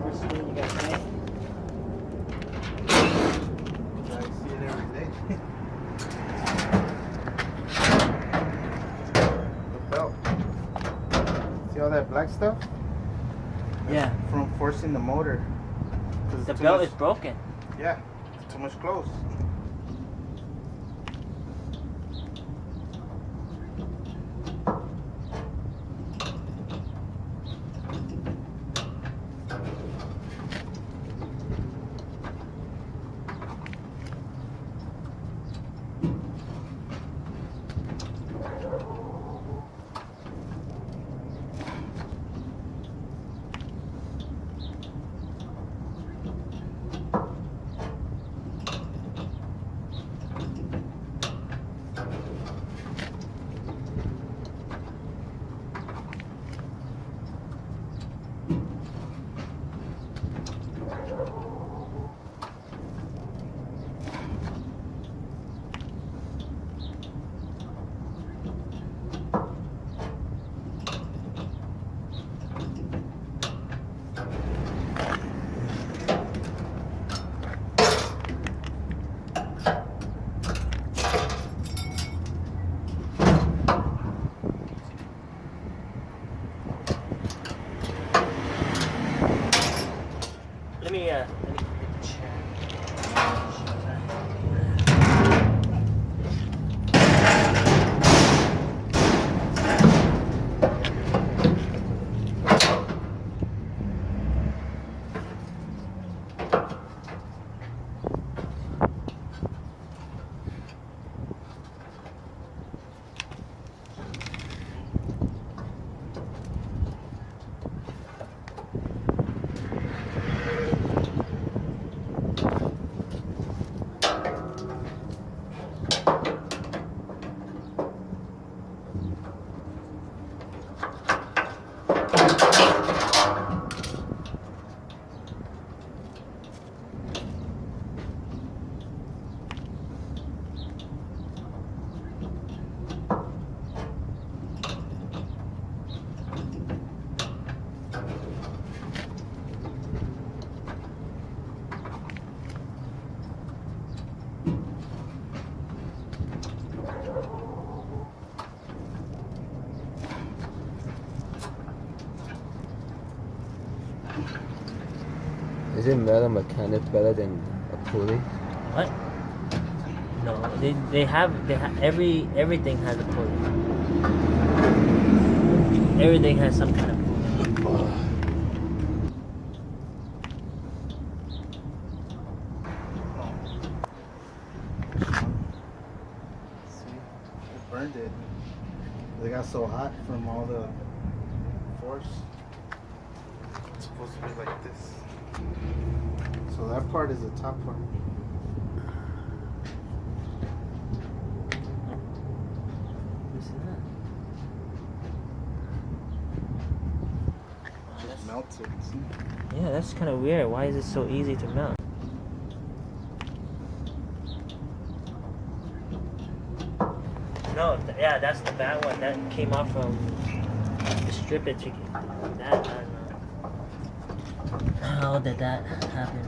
first screen you guys made? I see it every day. The belt. See all that black stuff? Yeah. From forcing the motor. The belt is broken. Yeah, it's too much close. Let me get the chair. Isn't metal mechanic better than a pulley? What? No, they have everything has a pulley. Everything has some kind of pulley. See, it burned it. They got so hot from all the force. It's supposed to be like this. So that part is the top part. Just melted. See? Yeah, that's kind of weird. Why is it so easy to melt? No, yeah, that's the bad one. That came off from the strip it chicken. That, I don't know. How did that happen?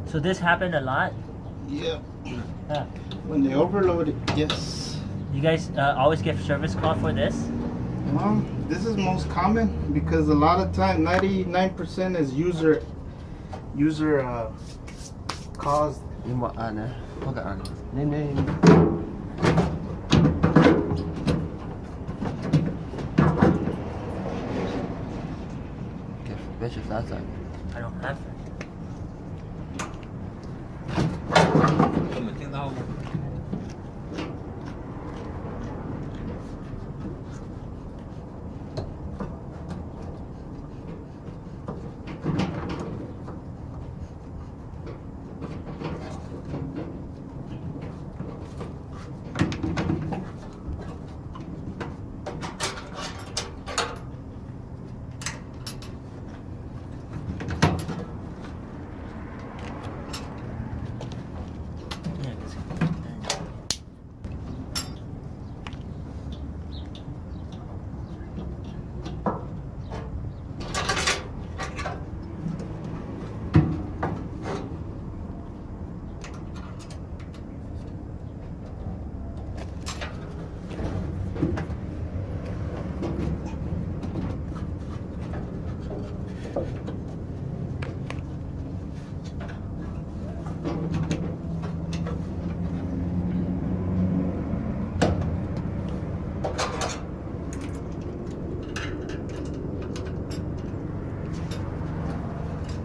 So this happened a lot? Yeah. Yeah. When they overload it, yes. You guys always get service call for this? Well, this is most common because a lot of time, 99% is user caused. Yung mo ana, pag-ano. Nene. Where's your flashlight? I don't have it. 根本听到吗？ I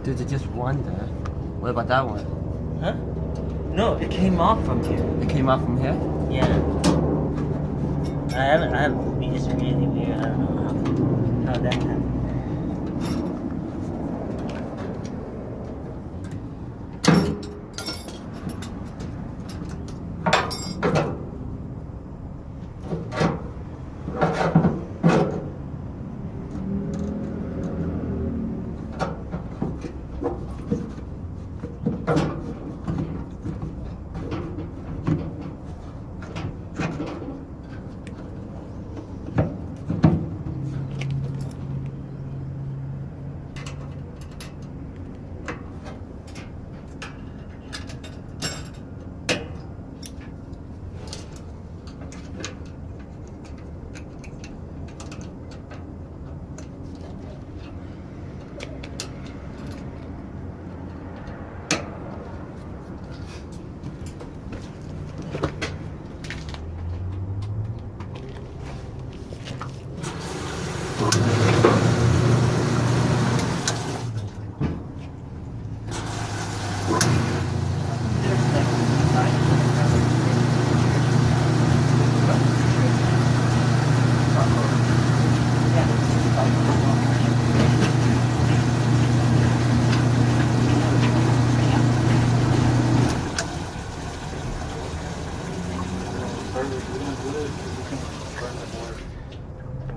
Dude, there's just one there. What about that one? Huh? No, it came off from here. It came out from here? Yeah. It's really weird. I don't know how that happened.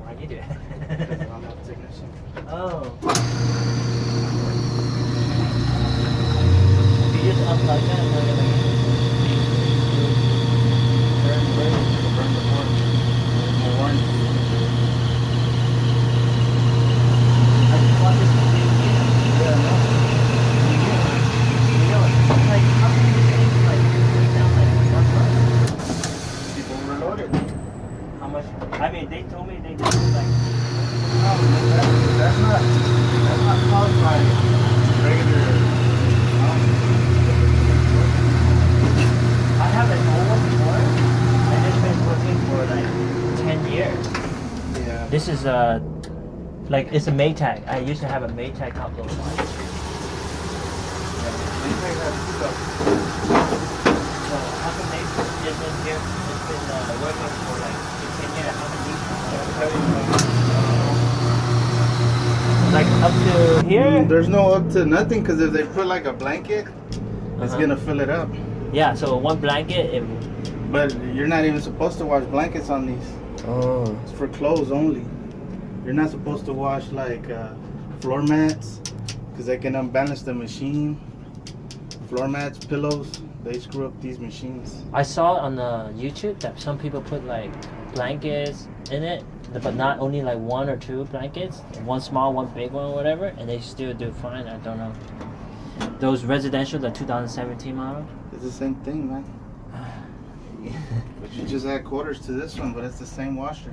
Why'd you do it? I'm not a technician. Oh. You just unplug that and plug it again. Burn the board. No warranty. I just want this to be Yeah, no. like, how can you change, like, it sounds like one price? People reload it. How much? I mean, they told me they did like. That's not caused by regular. I have an old one before, and it's been working for like 10 years. Yeah. This is like it's a Maytag. I used to have a Maytag top load one. Maytag has stuff. So how come they just been here? It's been working for like 10 years. How many? Like up to here? There's no up to nothing because if they put like a blanket, it's gonna fill it up. Yeah. So one blanket. But you're not even supposed to wash blankets on these. Oh. It's for clothes only. You're not supposed to wash like floor mats because they can unbalance the machine. Floor mats, pillows, they screw up these machines. I saw on YouTube that some people put like blankets in it, but not only like one or two blankets, one small, one big one, or whatever, and they still do fine. I don't know. Those residential, the 2017 model. It's the same thing, man. But you just add quarters to this one, but it's the same washer.